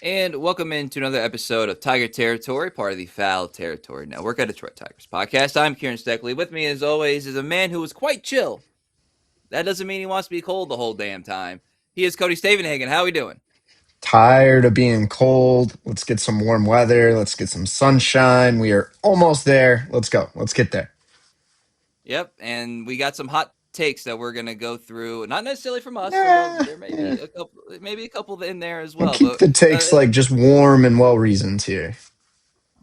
And welcome into another episode of Tiger Territory, part of the Foul Territory Network at Detroit Tigers podcast. I'm Kieran Steckley. With me, as always, is a man who is quite chill. That doesn't mean he wants to be cold the whole damn time. He is Cody Stavenhagen. How we doing? Tired of being cold. Let's get some warm weather. Let's get some sunshine. We are almost there. Let's go. Let's get there. Yep, and we got some hot takes that we're gonna go through. Not necessarily from us, although Yeah, there may yeah. be a couple in there as We'll well. keep But the takes uh, like just warm and well reasoned here.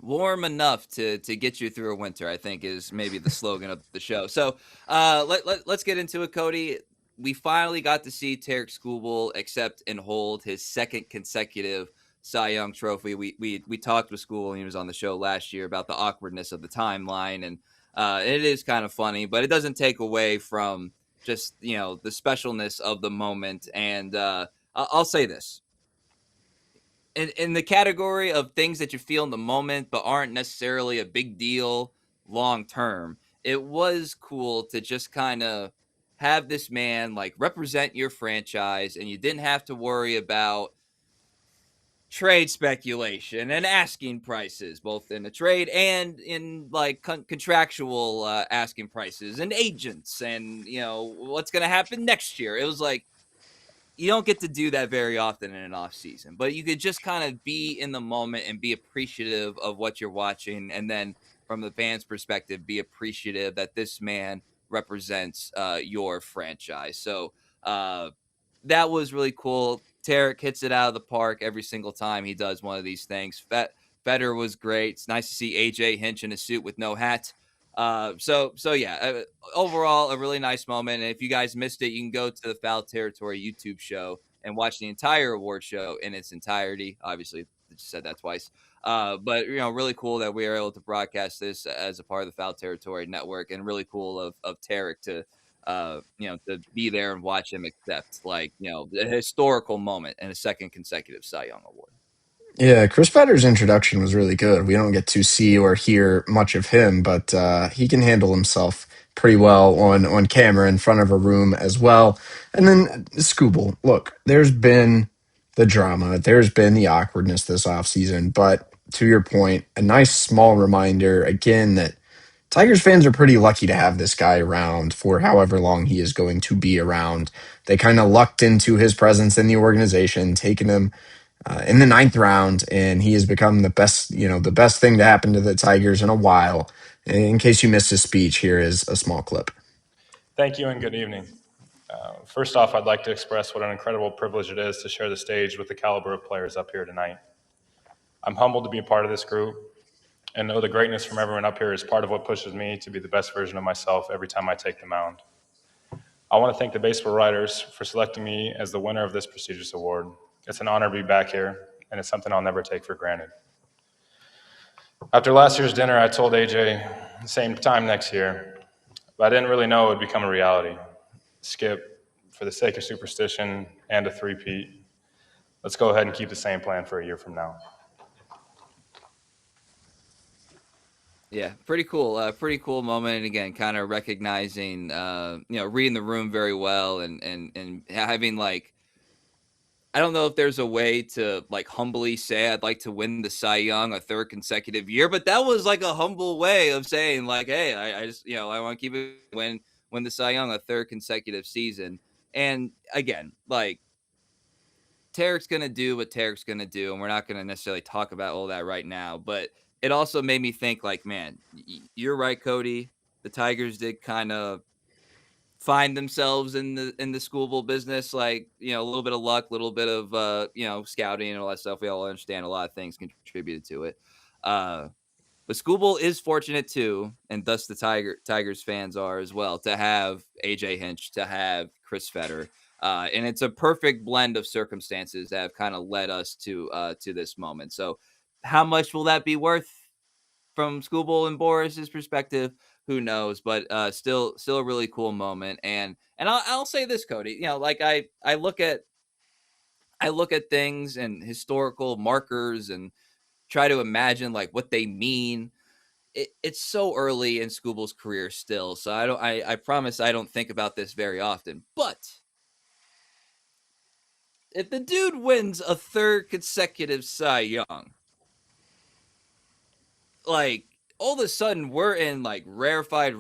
warm enough to get you through a winter, I think, is maybe the slogan of the show. So let's get into it, Cody. We finally got to see Tarik Skubal accept and hold his second consecutive Cy Young trophy. We talked with Skubal when he was on the show last year about the awkwardness of the timeline, and it is kind of funny, but it doesn't take away from just the specialness of the moment. And I'll say this: in the category of things that you feel in the moment but aren't necessarily a big deal long term, it was cool to just kind of have this man like represent your franchise, and you didn't have to worry about trade speculation and asking prices, both in the trade and in like contractual asking prices and agents, and what's going to happen next year. It was like you don't get to do that very often in an off season, but you could just kind of be in the moment and be appreciative of what you're watching. And then from the fans' perspective, be appreciative that this man represents your franchise. So that was really cool. Tarik hits it out of the park every single time he does one of these things. Fetter was great. It's nice to see AJ Hinch in a suit with no hat. So yeah, overall a really nice moment. And if you guys missed it, you can go to the Foul Territory YouTube show and watch the entire award show in its entirety. Obviously, I just said that twice. But really cool that we are able to broadcast this as a part of the Foul Territory Network, and really cool of Tarik to be there and watch him accept a historical moment and a second consecutive Cy Young award. Yeah, Chris Fetter's introduction was really good. We don't get to see or hear much of him, but he can handle himself pretty well on camera in front of a room as well. And then Scooble, look, there's been the drama, there's been the awkwardness this offseason, but to your point, a nice small reminder again that Tigers fans are pretty lucky to have this guy around for however long he is going to be around. They kind of lucked into his presence in the organization, taking him in the ninth round, and he has become the best thing to happen to the Tigers in a while. In case you missed his speech, here is a small clip. Thank you and good evening. First off, I'd like to express what an incredible privilege it is to share the stage with the caliber of players up here tonight. I'm humbled to be a part of this group and know the greatness from everyone up here is part of what pushes me to be the best version of myself every time I take the mound. I want to thank the baseball writers for selecting me as the winner of this prestigious award. It's an honor to be back here, and it's something I'll never take for granted. After last year's dinner, I told AJ, same time next year, but I didn't really know it would become a reality. Skip, for the sake of superstition and a three-peat, let's go ahead and keep the same plan for a year from now. Yeah, pretty cool. Pretty cool moment. And again, kind of recognizing, reading the room very well, and having like, I don't know if there's a way to like humbly say I'd like to win the Cy Young a third consecutive year, but that was like a humble way of saying like, hey, I just I want to keep it win the Cy Young a third consecutive season. And again, like Tarik's gonna do what Tarik's gonna do, and we're not gonna necessarily talk about all that right now. But it also made me think, like, man, you're right, Cody. The Tigers did kind of find themselves in the schoolable business, like a little bit of luck, a little bit of scouting and all that stuff. We all understand a lot of things contributed to it. Uh, but Skubal is fortunate too, and thus the Tigers fans are as well, to have AJ Hinch, to have Chris Fetter. And it's a perfect blend of circumstances that have kind of led us to this moment. So how much will that be worth from Skubal and Boris's perspective? Who knows? But still a really cool moment. And I'll say this, Cody. Like I look at things and historical markers and try to imagine like what they mean. It's so early in Skubal's career still, so I promise I don't think about this very often. But if the dude wins a third consecutive Cy Young, like all of a sudden we're in like rarefied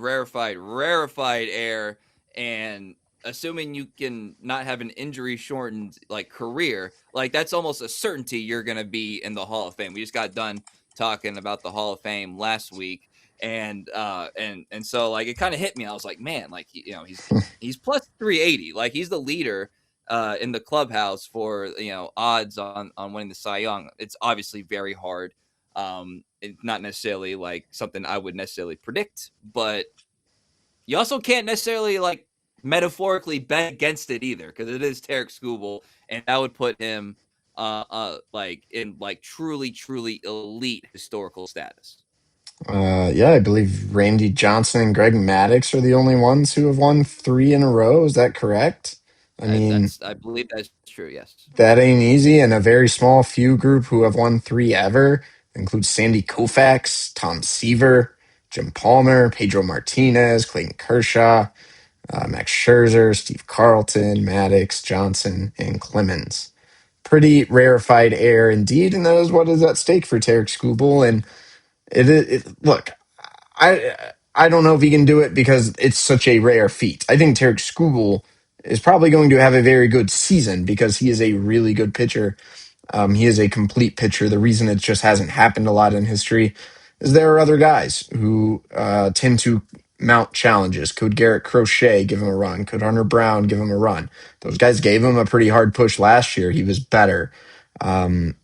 air, and assuming you can not have an injury shortened like career, like that's almost a certainty you're gonna be in the Hall of Fame. We just got done talking about the Hall of Fame last week, and so like it kind of hit me. I was like, man, like he's plus 380, like he's the leader in the clubhouse for odds on winning the Cy Young. It's obviously very hard. It's not necessarily like something I would necessarily predict, but you also can't necessarily like metaphorically bet against it either, because it is Tarik Skubal, and that would put him like in like truly elite historical status. Yeah, I believe Randy Johnson and Greg Maddux are the only ones who have won three in a row. Is that correct? I mean, I believe that's true. Yes. that ain't easy. And a very small few group who have won three ever includes Sandy Koufax, Tom Seaver, Jim Palmer, Pedro Martinez, Clayton Kershaw, Max Scherzer, Steve Carlton, Maddox, Johnson, and Clemens. Pretty rarefied air indeed, and that is what is at stake for Tarik Skubal. And look, I don't know if he can do it because it's such a rare feat. I think Tarik Skubal is probably going to have a very good season because he is a really good pitcher. He is a complete pitcher. The reason it just hasn't happened a lot in history is there are other guys who tend to mount challenges. Could Garrett Crochet give him a run? Could Hunter Brown give him a run? Those guys gave him a pretty hard push last year. He was better. Um,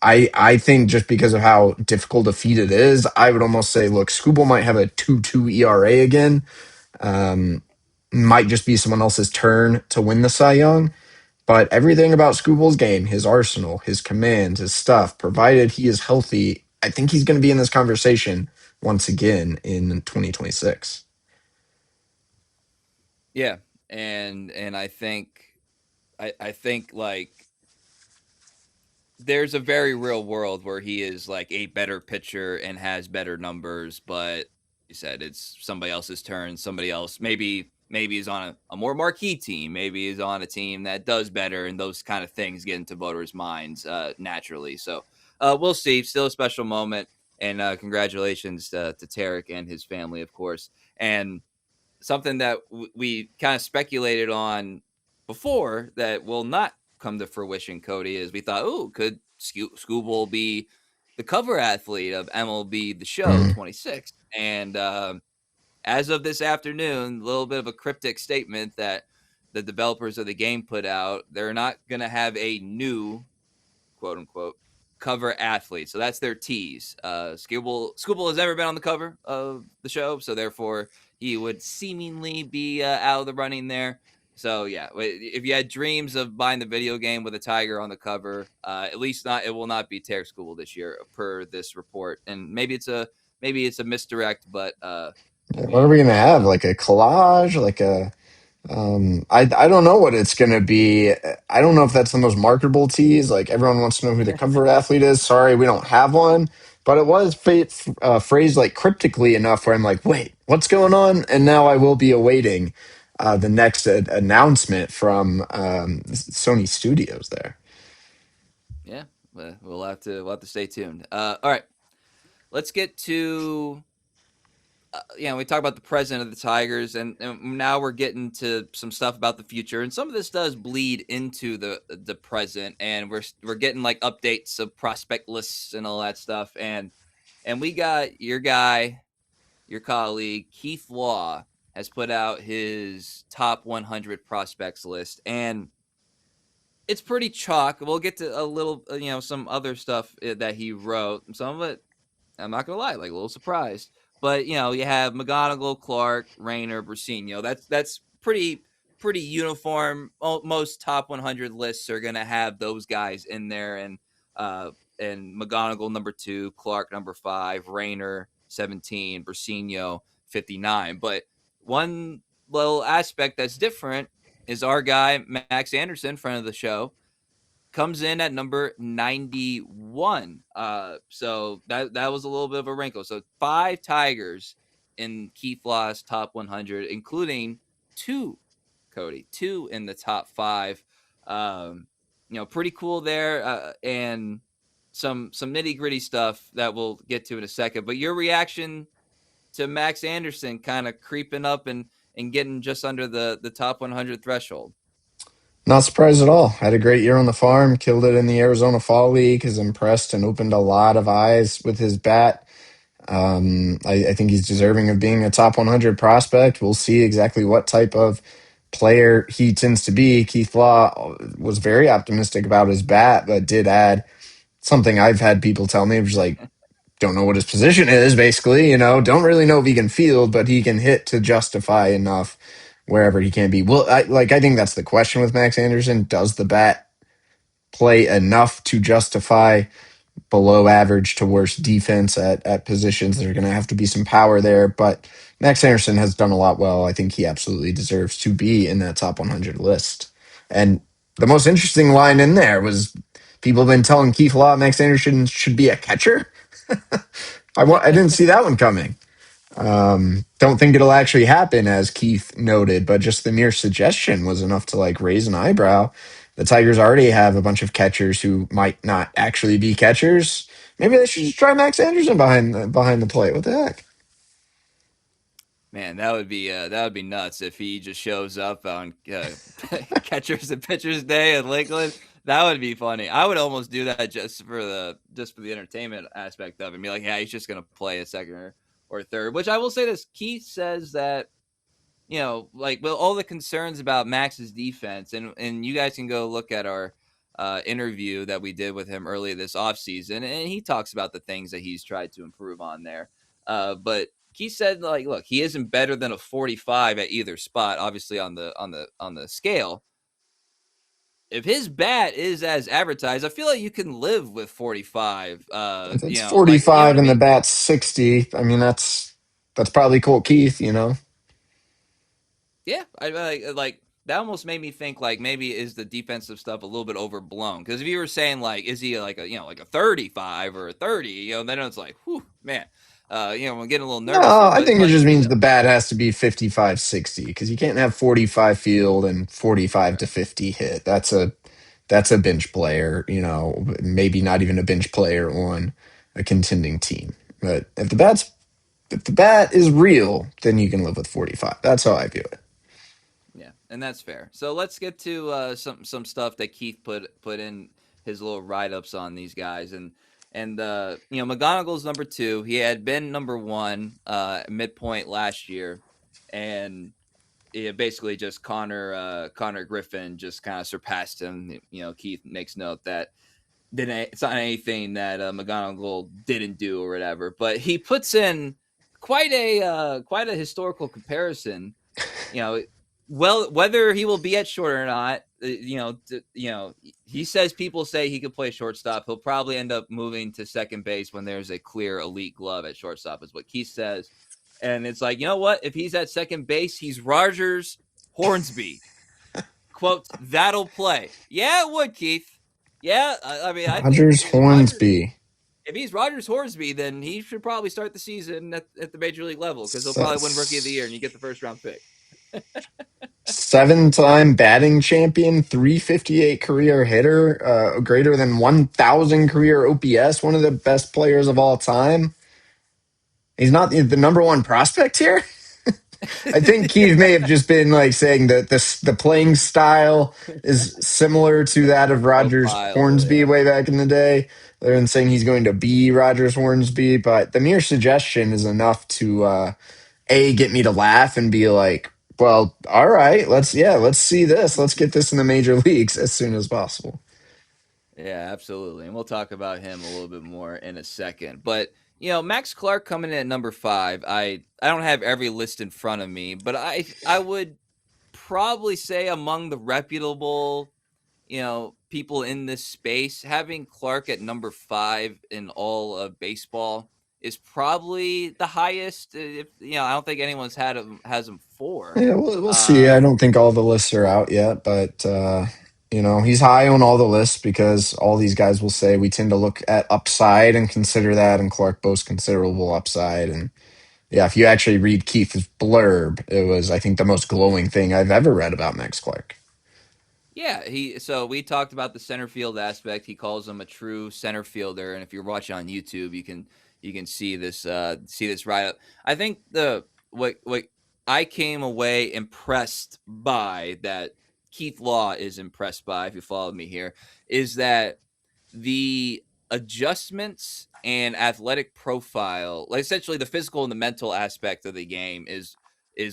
I think just because of how difficult a feat it is, I would almost say, look, Skubal might have a 2.2 ERA again. Um, might just be someone else's turn to win the Cy Young. But everything about Skubal's game, his arsenal, his commands, his stuff, provided he is healthy, I think he's going to be in this conversation once again in 2026. Yeah, and I think like there's a very real world where he is like a better pitcher and has better numbers, but you said it's somebody else's turn. Somebody else, maybe he's on a more marquee team. Maybe he's on a team that does better, and those kind of things get into voters' minds naturally. So we'll see. Still a special moment, and congratulations to Tarik and his family, of course. And something that we kind of speculated on before that will not come to fruition, Cody, is we thought, oh, could Skubal be the cover athlete of MLB The Show Mhm. 26? And as of this afternoon, a little bit of a cryptic statement that the developers of the game put out. They're not going to have a new quote unquote cover athlete. So that's their tease. Skubal has never been on the cover of the show, so therefore he would seemingly be out of the running there. So yeah, if you had dreams of buying the video game with a tiger on the cover, at least not it will not be Tarik Skubal this year, per this report. And maybe it's a misdirect, but What are we going to have? we'll Like a collage? Like a I don't know what it's gonna be. I don't know if that's the most marketable tease. Like everyone wants to know who the cover athlete is. Sorry, we don't have one. But it was phrased like cryptically enough where I'm like, wait, what's going on? And now I will be awaiting the next announcement from Sony Studios there. yeah, we'll have to stay tuned. All right, let's get to we talk about the present of the Tigers, and now we're getting to some stuff about the future, and some of this does bleed into the present, and we're getting like updates of prospect lists and all that stuff, and we got your guy, your colleague Keith Law has put out his top 100 prospects list, and it's pretty chalk. We'll get to a little, some other stuff that he wrote. Some of it I'm not gonna lie, like a little surprised. But you have McGonigal, Clark, Rayner, Brasino. That's pretty uniform. Most top 100 lists are gonna have those guys in there, uh, and McGonigal number 2, Clark number 5, Rayner 17, Brasino 59. But one little aspect that's different is our guy Max Anderson, friend of the show, comes in at number 91. So that was a little bit of a wrinkle. So 5 Tigers in Keith Law's top 100, including 2, Cody, 2 in the top 5. Um, pretty cool there, and some nitty gritty stuff that we'll get to in a second. But your reaction to Max Anderson kind of creeping up and getting just under the top 100 threshold. Not surprised at all. Had a great year on the farm, killed it in the Arizona Fall League, has impressed and opened a lot of eyes with his bat. I think he's deserving of being a top 100 prospect. We'll see exactly what type of player he tends to be. Keith Law was very optimistic about his bat, but did add something I've had people tell me, which is like, don't know what his position is, basically. Don't really know if he can field, but he can hit to justify enough wherever he can be. Well, I think that's the question with Max Anderson. Does the bat play enough to justify below average to worse defense at positions? There's going to have to be some power there, but Max Anderson has done a lot well. I think he absolutely deserves to be in that top 100 list. And the most interesting line in there was people have been telling Keith Law Max Anderson should be a catcher. I didn't see that one coming. Don't think it'll actually happen, as Keith noted, but just the mere suggestion was enough to raise an eyebrow. The Tigers already have a bunch of catchers who might not actually be catchers. Maybe they should just try Max Anderson behind the plate. What the heck? Man, that would be nuts if he just shows up on catchers and pitchers day in Lakeland. That would be funny. I would almost do that just for the entertainment aspect of it. And be like, yeah, he's just gonna play a second or third. Which I will say this: Keith says that with all the concerns about Max's defense, and you guys can go look at our interview that we did with him earlier this offseason, and he talks about the things that he's tried to improve on there. But he said, look, he isn't better than a 45 at either spot, obviously on the scale. If his bat is as advertised, I feel like you can live with 45. If it's You know what 45 I and the mean? bat's 60, I mean that's probably Colt Keith. Yeah, I that almost made me think maybe is the defensive stuff a little bit overblown? Because if you were saying is he like a 35 or a 30, then it's like, whew, man, I'm getting a little No, nervous here. I But think it but just means the bat has to be 55, 60 because you can't have 45 field and 45 to right, 50 hit. That's a bench player, maybe not even a bench player on a contending team. But if the bat is real, then you can live with 45. That's how I view it. yeah, and that's fair. So let's get to some stuff that Keith put in his little write ups on these guys, and McGonagall's number two. He had been number one midpoint last year, and yeah, basically just Connor Griffin just kind of surpassed him. Keith makes note that it's not anything that McGonagall didn't do or whatever, but he puts in quite a historical comparison. You know, well, whether he will be at short or not, he says people say he could play shortstop. He'll probably end up moving to second base when there's a clear elite glove at shortstop, is what Keith says. And it's like, you know what? If he's at second base, he's Rogers Hornsby. Quote, that'll play. Yeah, it would, Keith. Yeah, I mean, I think Rogers Hornsby. if he's Rogers Hornsby, then he should probably start the season at the major league level because he'll probably win Rookie of the Year and you get the first round pick. 7-time batting champion, 358 career hitter, greater than 1,000 career OPS, one of the best players of all time. He's not the number one prospect here. I think Keith may have just been saying that the playing style is similar to that of Rogers Profile, Hornsby yeah. way back in the day. They're than saying he's going to be Rogers Hornsby, but the mere suggestion is enough to get me to laugh and be like, well, all right, let's see this. Let's get this in the major leagues as soon as possible. Yeah, absolutely. And we'll talk about him a little bit more in a second. But, Max Clark coming in at number five. I don't have every list in front of me, but I would probably say among the reputable, people in this space, having Clark at number five in all of baseball is probably the highest. If I don't think anyone's has him four. Yeah, we'll see. I Um, don't think all the lists are out yet, but he's high on all the lists because all these guys will say we tend to look at upside and consider that, and Clark boasts considerable upside. And yeah, if you actually read Keith's blurb, it was, I think, the most glowing thing I've ever read about Max Clark. Yeah, so we talked about the center field aspect. He calls him a true center fielder, and if you're watching on YouTube, you can see this right up. I think the what I came away impressed by, that Keith Law is impressed by, if you followed me here, is that the adjustments and athletic profile, like essentially the physical and the mental aspect of the game, is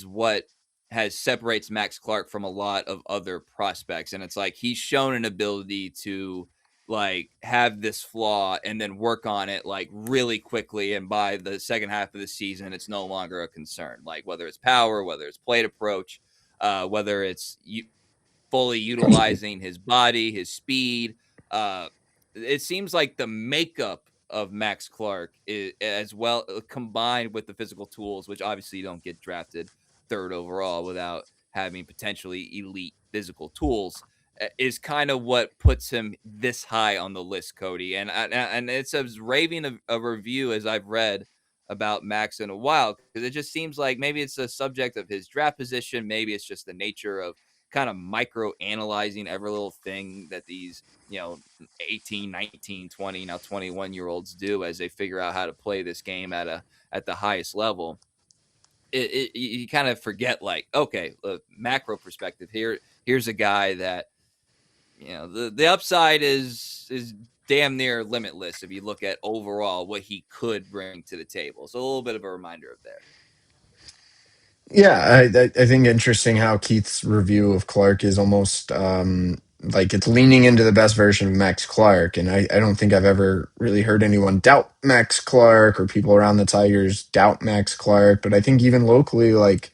what has separates Max Clark from a lot of other prospects. And it's like he's shown an ability to like have this flaw and then work on it like really quickly. And by the second half of the season, it's no longer a concern. Like whether it's power, whether it's plate approach, whether it's fully utilizing his body, his speed. Uh, it seems like the makeup of Max Clark is as well, combined with the physical tools, which obviously you don't get drafted third overall without having potentially elite physical tools, is kind of what puts him this high on the list, Cody. And it's as raving a review as I've read about Max in a while, because it just seems like maybe it's a subject of his draft position, maybe it's just the nature of kind of micro analyzing every little thing that these 18, 19, 20, now 21-year-olds do as they figure out how to play this game at the highest level. You kind of forget, like, okay, macro perspective here, here's a guy that the upside is damn near limitless if you look at overall what he could bring to the table. So a little bit of a reminder of there. Yeah, I think interesting how Keith's review of Clark is almost like it's leaning into the best version of Max Clark. And I don't think I've ever really heard anyone doubt Max Clark or people around the Tigers doubt Max Clark. But I think even locally, like,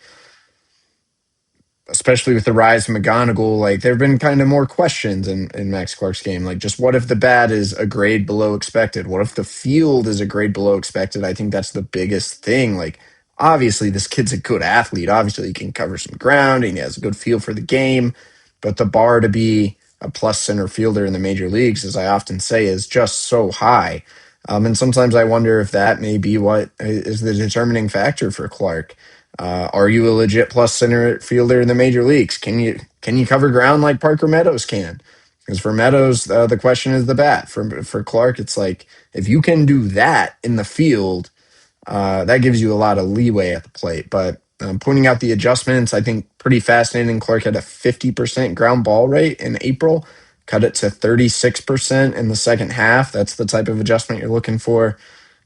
especially with the rise of McGonigal, like there have been kind of more questions in Max Clark's game. Like, just what if the bat is a grade below expected? What if the field is a grade below expected? I think that's the biggest thing. Like, obviously, this kid's a good athlete. Obviously, he can cover some ground and he has a good feel for the game. But the bar to be a plus center fielder in the major leagues, as I often say, is just so high. And sometimes I wonder if that may be what is the determining factor for Clark. Are you a legit plus center fielder in the major leagues? Can you cover ground like Parker Meadows can? Because for Meadows, the question is the bat. For Clark, it's like if you can do that in the field, that gives you a lot of leeway at the plate. But pointing out the adjustments, I think pretty fascinating. Clark had a 50% ground ball rate in April, cut it to 36% in the second half. That's the type of adjustment you're looking for.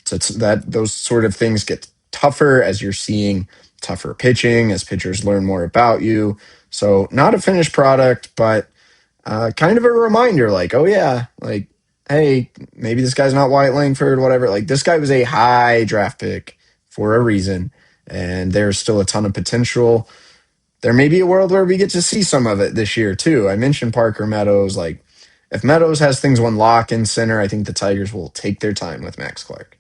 So that those sort of things get tougher as you're seeing tougher pitching, as pitchers learn more about you. So not a finished product, but kind of a reminder, like, oh yeah, like, hey, maybe this guy's not Wyatt Langford, whatever. Like, this guy was a high draft pick for a reason, and there's still a ton of potential. There may be a world where we get to see some of it this year too. I mentioned Parker Meadows. Like, if Meadows has things on lock in center, I think the Tigers will take their time with Max Clark.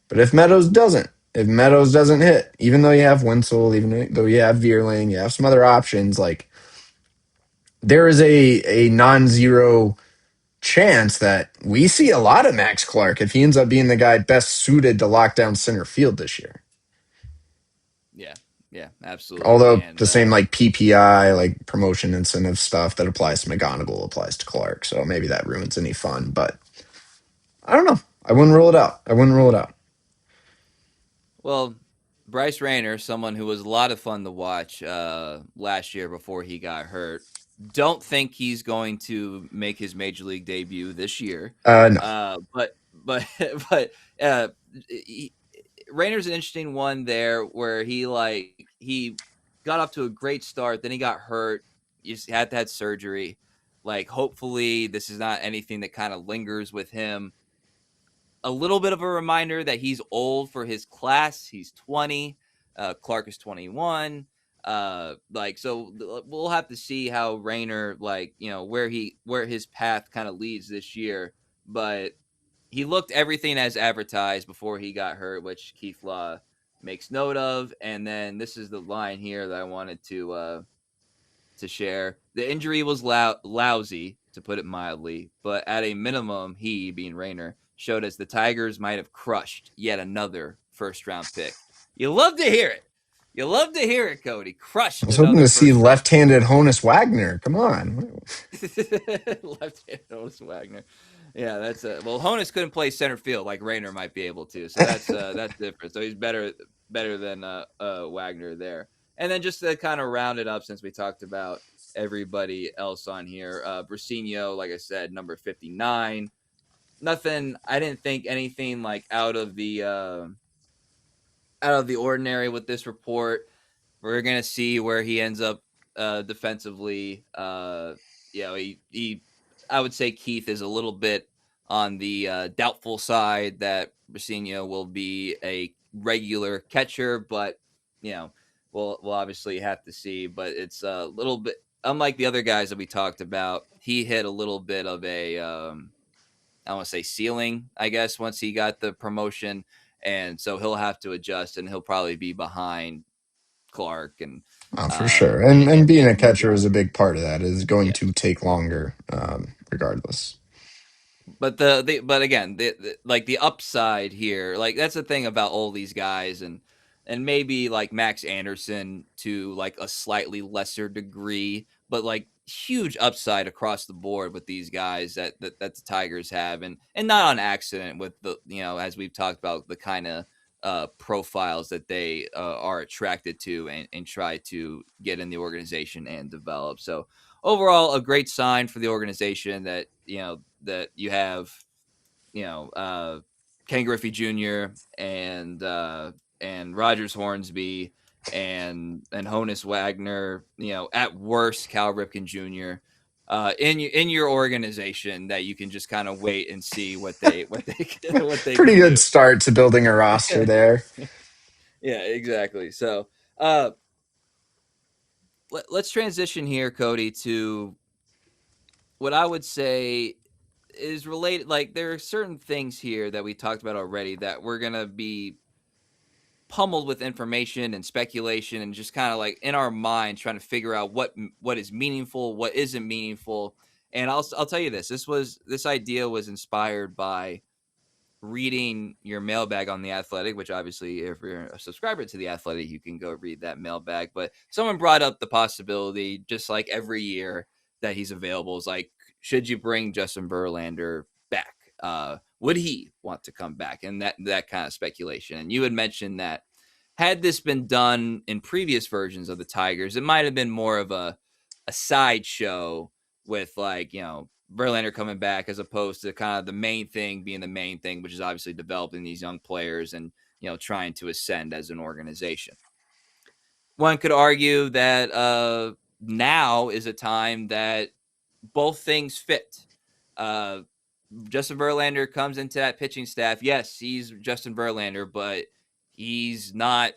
But if Meadows doesn't hit, even though you have Wenzel, even though you have Veerling, you have some other options, like there is a non-zero chance that we see a lot of Max Clark if he ends up being the guy best suited to lock down center field this year. Yeah, yeah, absolutely. Although And the same like PPI, like promotion incentive stuff that applies to McGonigal applies to Clark. So maybe that ruins any fun. But I don't know. I wouldn't rule it out. I wouldn't rule it out. well, Bryce Rayner, someone who was a lot of fun to watch last year before he got hurt. Don't think he's going to make his major league debut this year. No. But but uh, he, Rayner's an interesting one there, where he got off to a great start, then he got hurt. He just had to have surgery. Like, hopefully this is not anything that kind of lingers with him. A little bit of a reminder that he's old for his class. He's 20. Clark is 21. So we'll have to see how Rayner, where his path kind of leads this year. But he looked everything as advertised before he got hurt, which Keith Law makes note of. And then this is the line here that I wanted to share. The injury was lousy, to put it mildly, but at a minimum, he, being Rayner, showed us the Tigers might have crushed yet another first round pick. You love to hear it. You love to hear it, Cody. I Crushed was hoping another to see first round. left-handed Honus Wagner. Come on. Left-handed Honus Wagner. Yeah, that's well. Honus couldn't play center field like Rayner might be able to, so that's different. So he's better than Wagner there. And then just to kind of round it up, since we talked about everybody else on here, Brasinho, like I said, number 59. Nothing. I didn't think anything like out of the ordinary with this report. We're gonna see where he ends up defensively. He I would say Keith is a little bit on the doubtful side that Brasinho will be a regular catcher, but you know we'll obviously have to see. But it's a little bit unlike the other guys that we talked about. He hit a little bit of a I want to say ceiling, I guess, once he got the promotion, and so he'll have to adjust, and he'll probably be behind Clark and Oh, for sure. And being a these catcher is guys. a big part of that. It is going to Yes. take longer, regardless. But but again like the upside here, like that's the thing about all these guys, and maybe like Max Anderson to like a slightly lesser degree, but like huge upside across the board with these guys that the Tigers have, and not on accident with the as we've talked about the kind of profiles that they are attracted to and try to get in the organization and develop. So overall, a great sign for the organization that that you have Ken Griffey Jr. And Rogers Hornsby and Honus Wagner, at worst Cal Ripken Jr. In your organization, that you can just kind of wait and see what they Pretty can good do. start to building a roster there. Yeah, exactly. So uh, let's transition here, Cody, to what I would say is related. Like there are certain things here that we talked about already that we're gonna be pummeled with information and speculation and just kind of like in our mind trying to figure out what is meaningful, what isn't meaningful. And I'll tell you this idea was inspired by reading your mailbag on The Athletic, which obviously, if you're a subscriber to The Athletic, you can go read that mailbag. But someone brought up the possibility, just like every year that he's available, is like, should you bring Justin Verlander back? Would he want to come back? And that kind of speculation. And you had mentioned that had this been done in previous versions of the Tigers, it might have been more of a sideshow with like, Verlander coming back as opposed to kind of the main thing being the main thing, which is obviously developing these young players and, trying to ascend as an organization. One could argue that now is a time that both things fit. Uh, Justin Verlander comes into that pitching staff. Yes, he's Justin Verlander, but he's not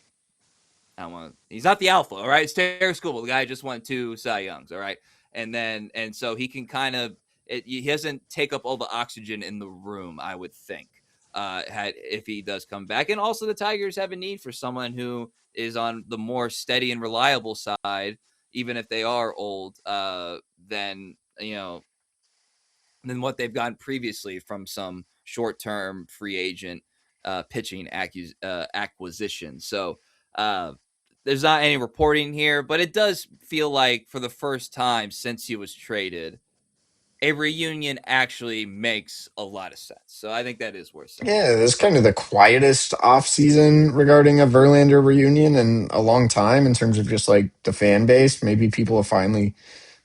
he's not the alpha, all right? It's Tarik Skubal, the guy who just won 2 Cy Youngs, all right? And so he can kind of he doesn't take up all the oxygen in the room, I would think, if he does come back. And also the Tigers have a need for someone who is on the more steady and reliable side, even if they are old, than than what they've gotten previously from some short-term free agent pitching acquisition. So there's not any reporting here, but it does feel like for the first time since he was traded, a reunion actually makes a lot of sense. So I think that is worth saying. Yeah, this is kind of the quietest offseason regarding a Verlander reunion in a long time in terms of just like the fan base. Maybe people have finally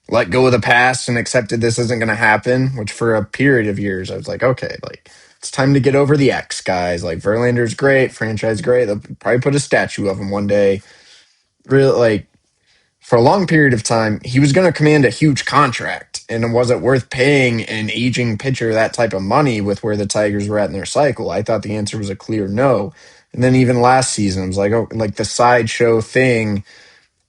let go of the past and accepted this isn't going to happen, which for a period of years, I was like, okay, like it's time to get over the X, guys. Like Verlander's great, franchise great. They'll probably put a statue of him one day. Really, like for a long period of time, he was going to command a huge contract, and was it worth paying an aging pitcher that type of money with where the Tigers were at in their cycle? I thought the answer was a clear no. And then even last season, it was like, oh, like the sideshow thing,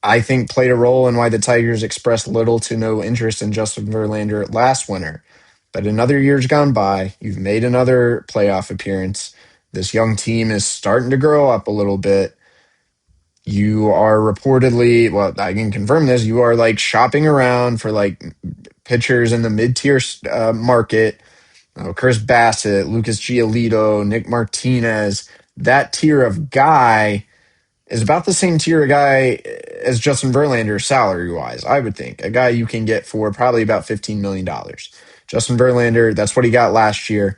I think played a role in why the Tigers expressed little to no interest in Justin Verlander last winter. But another year's gone by. You've made another playoff appearance. This young team is starting to grow up a little bit. You are reportedly, well, I can confirm this, you are like shopping around for like pitchers in the mid-tier market. Chris Bassett, Lucas Giolito, Nick Martinez, that tier of guy. is about the same tier of guy as Justin Verlander salary wise, I would think. A guy you can get for probably about $15 million. Justin Verlander, that's what he got last year.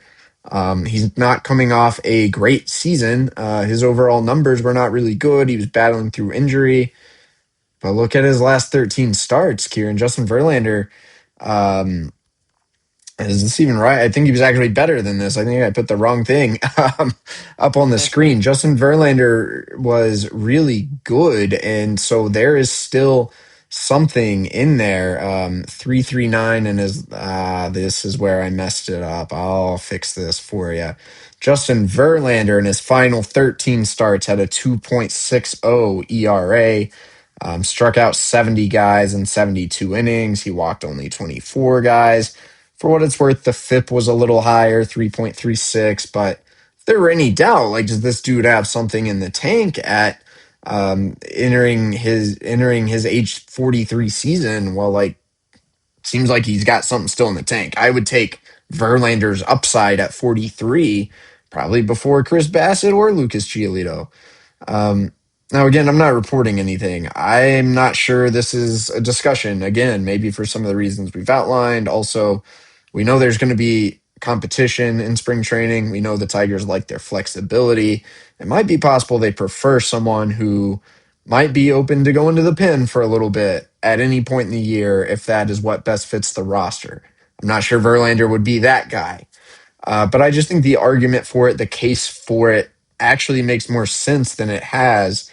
He's not coming off a great season. His overall numbers were not really good. He was battling through injury. But look at his last 13 starts, Kieran. Justin Verlander, um, is this even right? I think he was actually better than this. I think I put the wrong thing up on the screen. Justin Verlander was really good, and so there is still something in there. 339 and his this is where I messed it up. I'll fix this for you. Justin Verlander in his final 13 starts had a 2.60 ERA. Struck out 70 guys in 72 innings. He walked only 24 guys. For what it's worth, the FIP was a little higher, 3.36. But if there were any doubt, like, does this dude have something in the tank at entering his age 43 season? Well, like, seems like he's got something still in the tank. I would take Verlander's upside at 43, probably before Chris Bassett or Lucas Giolito. Now, again, I'm not reporting anything. I'm not sure this is a discussion. Again, maybe for some of the reasons we've outlined. Also, we know there's going to be competition in spring training. We know the Tigers like their flexibility. It might be possible they prefer someone who might be open to going to the pen for a little bit at any point in the year if that is what best fits the roster. I'm not sure Verlander would be that guy. But I just think the argument for it, the case for it, actually makes more sense than it has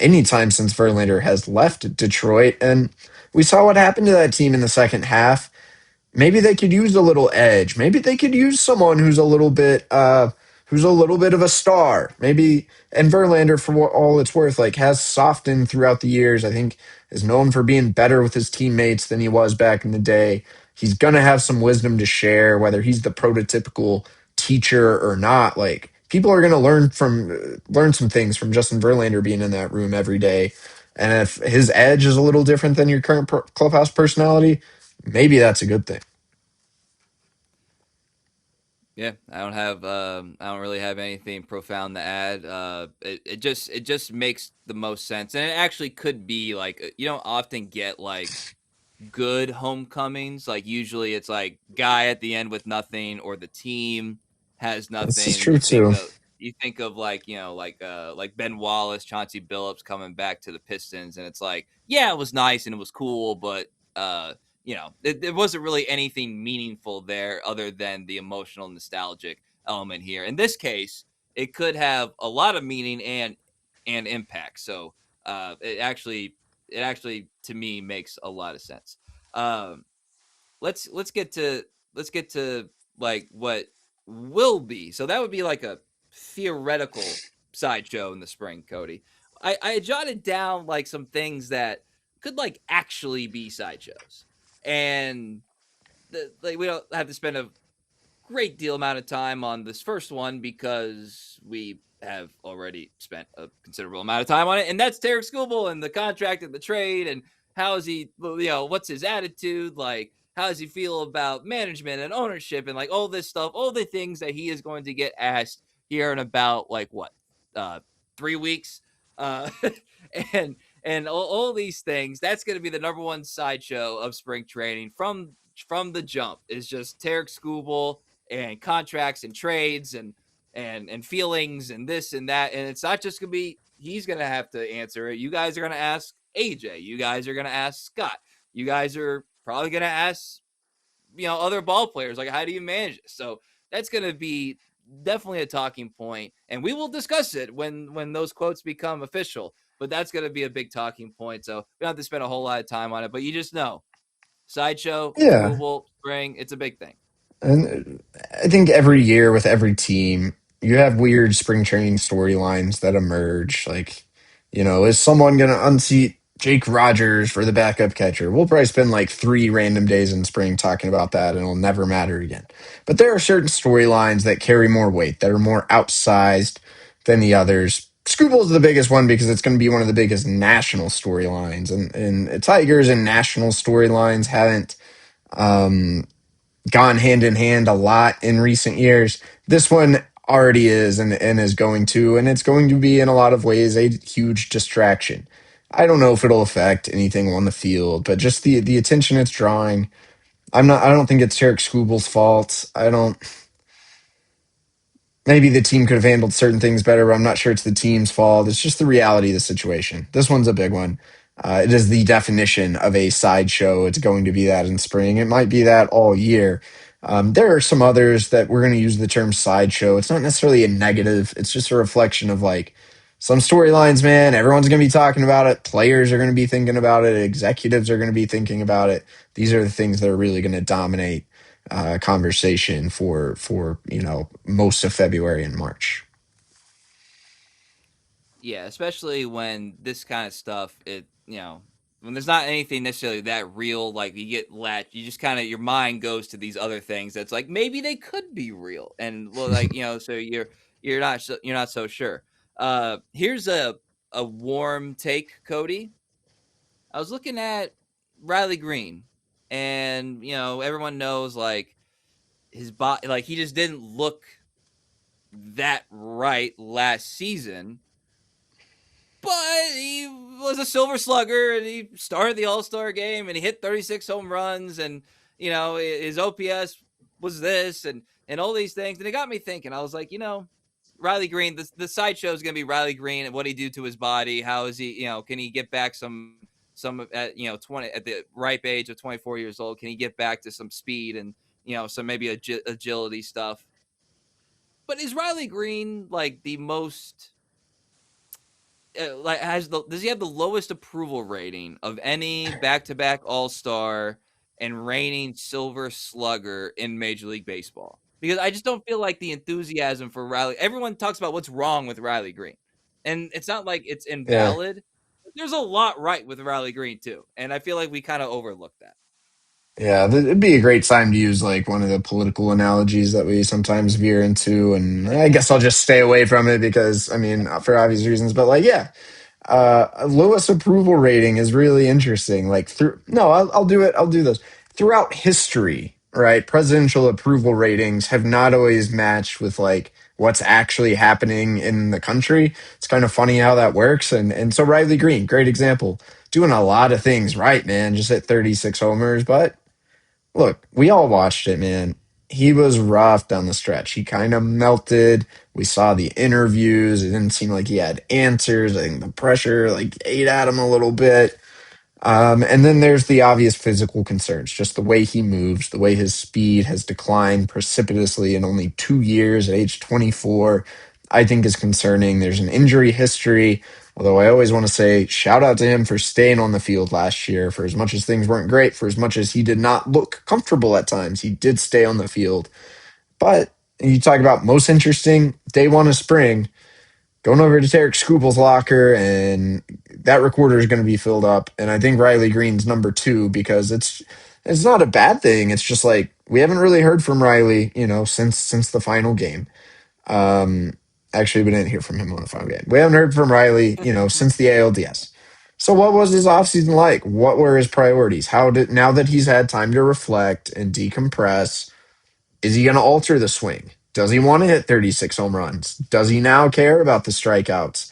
anytime since Verlander has left Detroit. And we saw what happened to that team in the second half. Maybe they could use a little edge. Maybe they could use someone who's a little bit of a star. Maybe, and Verlander, for what all it's worth, like, has softened throughout the years. I think is known for being better with his teammates than he was back in the day. He's gonna have some wisdom to share, whether he's the prototypical teacher or not. Like, people are gonna learn some things from Justin Verlander being in that room every day. And if his edge is a little different than your current clubhouse personality, maybe that's a good thing. Yeah, I don't really have anything profound to add. It just makes the most sense, and it actually could be like you don't often get like good homecomings. Like usually it's like guy at the end with nothing, or the team has This is nothing. And true too. you think of like like Ben Wallace, Chauncey Billups coming back to the Pistons, and it's like yeah, it was nice and it was cool, but there wasn't really anything meaningful there other than the emotional nostalgic element here. In this case, it could have a lot of meaning and impact. So it actually to me makes a lot of sense. Um, let's get to like what will be. So that would be like a theoretical sideshow in the spring, Cody. I jotted down like some things that could like actually be sideshows, and like we don't have to spend a great deal amount of time on this first one because we have already spent a considerable amount of time on it, and that's Tarik Skubal and the contract and the trade, and how is he, what's his attitude, like how does he feel about management and ownership and like all this stuff, all the things that he is going to get asked here in about like what, uh, 3 weeks, uh, and all these things. That's going to be the number one sideshow of spring training from the jump is just Tarik Skubal and contracts and trades and feelings and this and that. And it's not just gonna be he's gonna have to answer it. You guys are gonna ask AJ. You guys are gonna ask Scott. You guys are probably gonna ask other ball players like how do you manage this? So that's gonna be definitely a talking point, and we will discuss it when those quotes become official. But that's gonna be a big talking point. So we don't have to spend a whole lot of time on it. But you just know sideshow, Yeah. Skubal, spring, it's a big thing. And I think every year with every team, you have weird spring training storylines that emerge. Like, is someone going to unseat Jake Rogers for the backup catcher? We'll probably spend like 3 random days in spring talking about that and it'll never matter again. But there are certain storylines that carry more weight, that are more outsized than the others. Screwball is the biggest one because it's going to be one of the biggest national storylines. And Tigers and national storylines haven't. Um, Gone hand in hand a lot in recent years. This one already is and is going to, and it's going to be in a lot of ways a huge distraction. I don't know if it'll affect anything on the field, but just the attention it's drawing. I don't think it's Tarik Skubal's fault. I don't maybe the team could have handled certain things better, but I'm not sure it's the team's fault. It's just the reality of the situation. This one's a big one. It is the definition of a sideshow. It's going to be that in spring. It might be that all year. There are some others that we're going to use the term sideshow. It's not necessarily a negative. It's just a reflection of like some storylines, man. Everyone's going to be talking about it. Players are going to be thinking about it. Executives are going to be thinking about it. These are the things that are really going to dominate conversation for most of February and March. Yeah, especially when this kind of stuff, when there's not anything necessarily that real, like you get latched, you just kind of your mind goes to these other things that's like maybe they could be real, and well, like so you're not so sure. Here's a warm take, Cody. I was looking at Riley Green, and everyone knows like his body, like he just didn't look that right last season. But he was a silver slugger, and he started the All-Star game, and he hit 36 home runs, and his OPS was this, and all these things, and it got me thinking. I was like, Riley Green, the sideshow is going to be Riley Green and what he do to his body. How is he? Can he get back some at 20 at the ripe age of 24 years old? Can he get back to some speed and some maybe agility stuff? But is Riley Green like the most like does he have the lowest approval rating of any back-to-back All-Star and reigning Silver Slugger in Major League Baseball? Because I just don't feel like the enthusiasm for Riley. Everyone talks about what's wrong with Riley Green, and it's not like it's Yeah. invalid. There's a lot right with Riley Green too, and I feel like we kind of overlook that. Yeah, it'd be a great time to use like one of the political analogies that we sometimes veer into, and I guess I'll just stay away from it because I mean, for obvious reasons. But like, yeah, lowest approval rating is really interesting. Like through no, I'll do it. I'll do this throughout history. Right, presidential approval ratings have not always matched with like what's actually happening in the country. It's kind of funny how that works. And so Riley Green, great example, doing a lot of things right, man. Just hit 36 homers, but look, we all watched it, man. He was rough down the stretch. He kind of melted. We saw the interviews. It didn't seem like he had answers. I think the pressure like ate at him a little bit. And then there's the obvious physical concerns, just the way he moves, the way his speed has declined precipitously in only 2 years at age 24, I think is concerning. There's an injury history, although I always want to say shout out to him for staying on the field last year. For as much as things weren't great, for as much as he did not look comfortable at times, he did stay on the field. But you talk about most interesting day one of spring, going over to Tarik Skubal's locker, and that recorder is going to be filled up. And I think Riley Green's number two because it's not a bad thing. It's just like we haven't really heard from Riley, since the final game. Um, Actually, we didn't hear from him on the final game. We haven't heard from Riley, since the ALDS. So what was his offseason like? What were his priorities? How did now that he's had time to reflect and decompress, is he going to alter the swing? Does he want to hit 36 home runs? Does he now care about the strikeouts?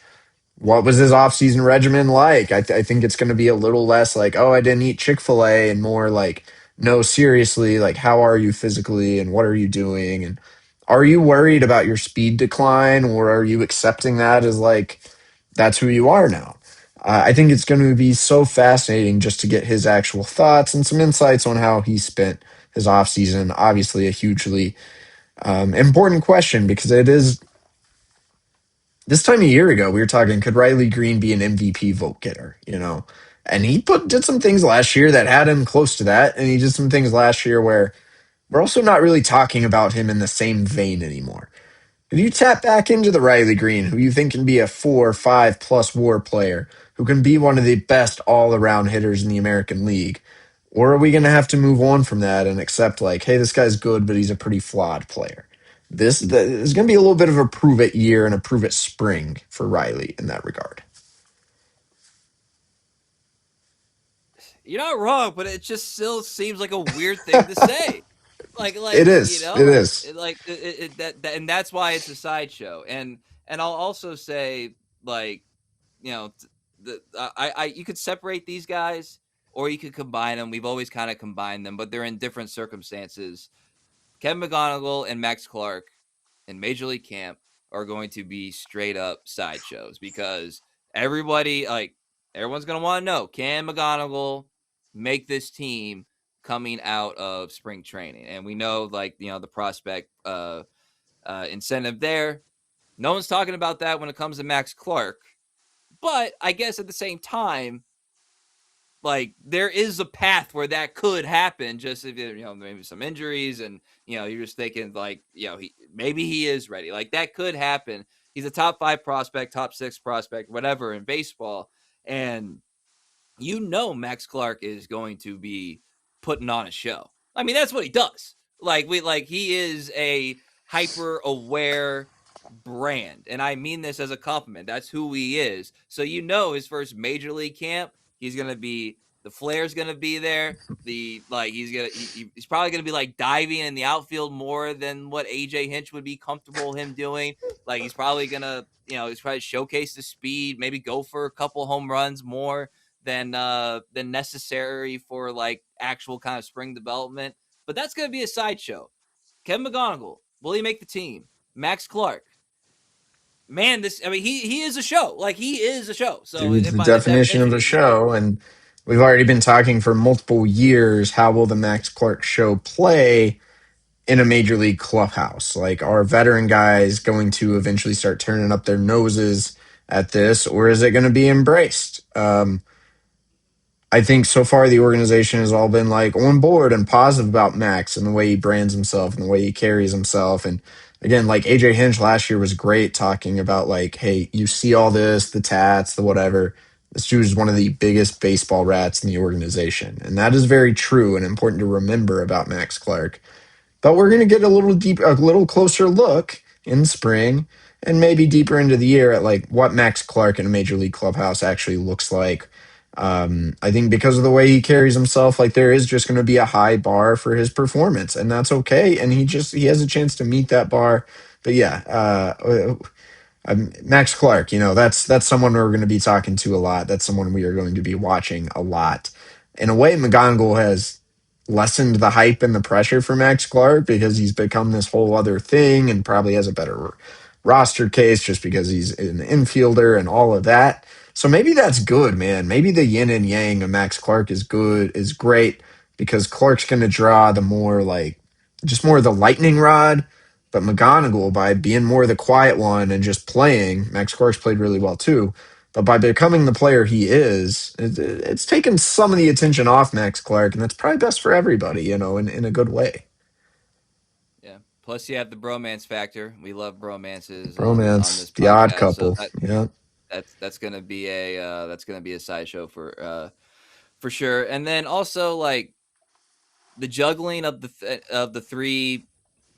What was his offseason regimen like? I think it's going to be a little less like, oh, I didn't eat Chick-fil-A, and more like, no, seriously, like, how are you physically and what are you doing? And are you worried about your speed decline, or are you accepting that as like, that's who you are now? I think it's going to be so fascinating just to get his actual thoughts and some insights on how he spent his offseason. Obviously, a hugely important question because it is this time a year ago, we were talking, could Riley Green be an MVP vote getter? And he did some things last year that had him close to that, and he did some things last year where we're also not really talking about him in the same vein anymore. If you tap back into the Riley Green, who you think can be a 4 or 5 plus WAR player, who can be one of the best all around hitters in the American League, or are we going to have to move on from that and accept, like, hey, this guy's good, but he's a pretty flawed player? This is going to be a little bit of a prove it year and a prove it spring for Riley in that regard. You're not wrong, but it just still seems like a weird thing to say. It you is. know, It is. and that's why it's a sideshow. And I'll also say, like, you know, you could separate these guys or you could combine them. We've always kind of combined them, but they're in different circumstances. Kevin McGonigal and Max Clark in Major League Camp are going to be straight up sideshows because everyone's going to want to know, can McGonigal make this team coming out of spring training? And we know, like, the prospect incentive there. No one's talking about that when it comes to Max Clark. But I guess at the same time, like, there is a path where that could happen, just if maybe some injuries, and you're just thinking, like, maybe he is ready. Like, that could happen. He's a top 5 prospect, top 6 prospect, whatever, in baseball. And Max Clark is going to be putting on a show. I mean, that's what he does. He is a hyper aware brand, and I mean this as a compliment. That's who he is. So his first major league camp, the flare's gonna be there. He's probably gonna be like diving in the outfield more than what AJ Hinch would be comfortable him doing. Like, he's probably gonna showcase the speed, maybe go for a couple home runs more than necessary for, like, actual kind of spring development. But that's gonna be a sideshow. Kevin McGonigal, will he make the team? Max Clark, man, he is a show. Like, he is a show. So Dude's the by definition of definition, a he's a show. show, and we've already been talking for multiple years. How will the Max Clark show play in a major league clubhouse? Like, are veteran guys going to eventually start turning up their noses at this, or is it going to be embraced? I think so far the organization has all been like on board and positive about Max and the way he brands himself and the way he carries himself. And again, like AJ Hinch last year was great talking about, like, hey, you see all this, the tats, the whatever. This dude is one of the biggest baseball rats in the organization. And that is very true and important to remember about Max Clark. But we're going to get a little closer look in spring and maybe deeper into the year at, like, what Max Clark in a major league clubhouse actually looks like. I think because of the way he carries himself, like, there is just going to be a high bar for his performance, and that's okay. And he has a chance to meet that bar. But yeah, Max Clark, that's someone we're going to be talking to a lot. That's someone we are going to be watching a lot. In a way, McGonigal has lessened the hype and the pressure for Max Clark because he's become this whole other thing and probably has a better roster case just because he's an infielder and all of that. So maybe that's good, man. Maybe the yin and yang of Max Clark is great because Clark's going to draw the more, like, just more of the lightning rod. But McGonigal, by being more the quiet one and just playing, Max Clark's played really well too. But by becoming the player he is, it's taken some of the attention off Max Clark, and that's probably best for everybody, in a good way. Yeah. Plus, you have the bromance factor. We love bromances on Romance, this the odd podcast, so couple. Yeah. that's gonna be a sideshow for sure. And then also, like, the juggling of the three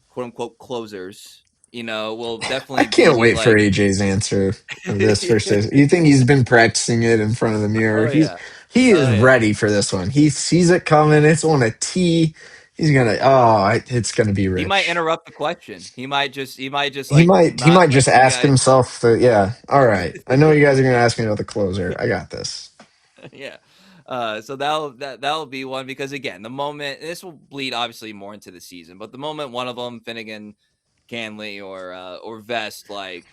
quote unquote closers, will I definitely can't be wait for like, AJ's answer of this first. You think he's been practicing it in front of the mirror? oh yeah, He is oh yeah. ready for this one. He sees it coming. It's on a tee. He's gonna. It's gonna be He might rich. interrupt the question. He might just He like might. He not might let just you ask guys. himself. Yeah. All right. I know you guys are gonna ask me about the closer. I got this. Yeah. So that'll be one, because again, the moment this will bleed obviously more into the season, but the moment one of them, Finnegan, Canley, or Vest, like,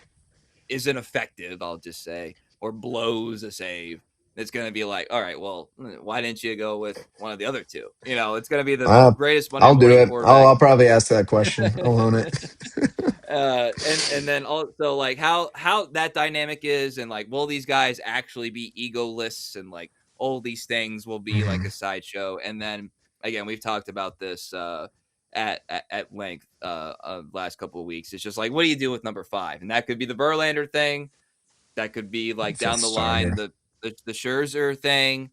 isn't effective, I'll just say, or blows a save, it's gonna be like, all right, well, why didn't you go with one of the other two? It's gonna be the Uh, greatest Monday I'll do morning it. I'll, quarterback. I'll probably ask that question. I'll own it. And then also, like, how that dynamic is, and like, will these guys actually be egoless, and like all these things will be like a Mhm. sideshow. And then again, we've talked about this at length last couple of weeks. It's just like, what do you do with number 5? And that could be the Verlander thing. That could be, like, Fifth down the line, starter. the Scherzer thing.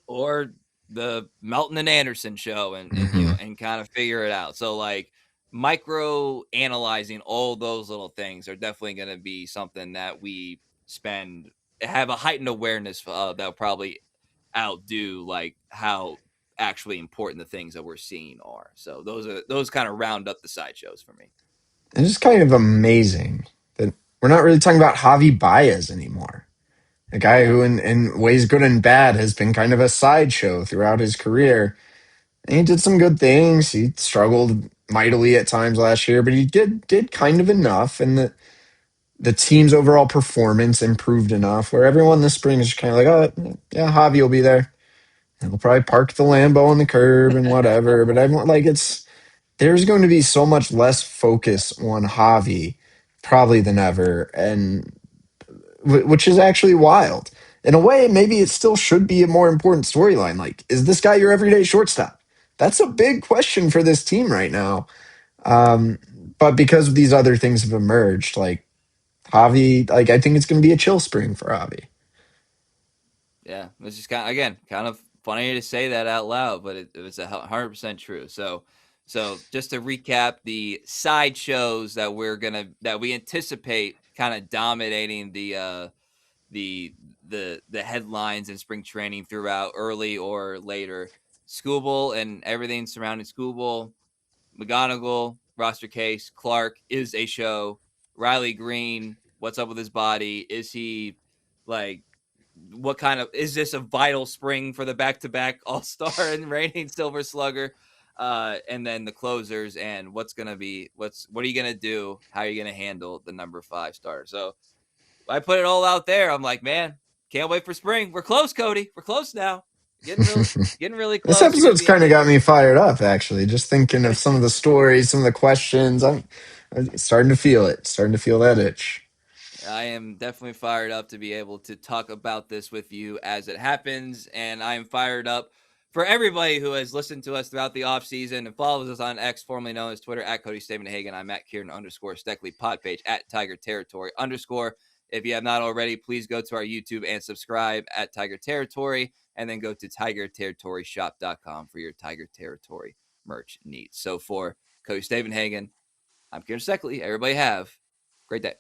Or the Melton and Anderson show, Hmm. and kind of figure it out. So, like, micro analyzing all those little things are definitely going to be something that we have a heightened awareness of, that'll probably outdo, like, how actually important the things that we're seeing are. So those kind of round up the sideshows for me. It's just kind of amazing that we're not really talking about Javi Baez anymore. A guy Yeah. who, in ways good and bad, has been kind of a sideshow throughout his career. And he did some good things. He struggled mightily at times last year, but he did kind of enough, and the team's overall performance improved enough where everyone this spring is just kind of like, oh yeah, Javi will be there. And he'll probably park the Lambo on the curb and whatever. But everyone like there's going to be so much less focus on Javi probably than ever, and which is actually wild. In a way, maybe it still should be a more important storyline. Like, is this guy your everyday shortstop? That's a big question for this team right now. Um, but because these other things have emerged, like Javi, like I think it's going to be a chill spring for Javi. Yeah, it's just kind of funny to say that out loud, but it was 100% true. So just to recap, the sideshows that we anticipate kind of dominating the the headlines in spring training throughout early or later. Skubal and everything surrounding Skubal, McGonigal, roster case, Clark is a show. Riley Green, what's up with his body? Is he like what kind of is this a vital spring for the back-to-back all-star and reigning silver slugger, and then the closers and what are you gonna do, how are you gonna handle the number 5 starter? So I put it all out there. I'm like, man, can't wait for spring. We're close, Cody, we're close now, getting really This close. We're gonna episode's be in kind of the got me fired up, actually. Just thinking of some of the stories, some of the questions. I'm starting to feel it, starting to feel that itch. I am definitely fired up to be able to talk about this with you as it happens. And I am fired up for everybody who has listened to us throughout the offseason and follows us on X, formerly known as Twitter, at Cody Stavenhagen. I'm at Kieran _Steckley, pod page at Tiger Territory _. If you have not already, please go to our YouTube and subscribe at Tiger Territory, and then go to tigerterritoryshop.com for your Tiger Territory merch needs. So for Cody Stavenhagen, I'm Kieran Steckley. Everybody have a great day.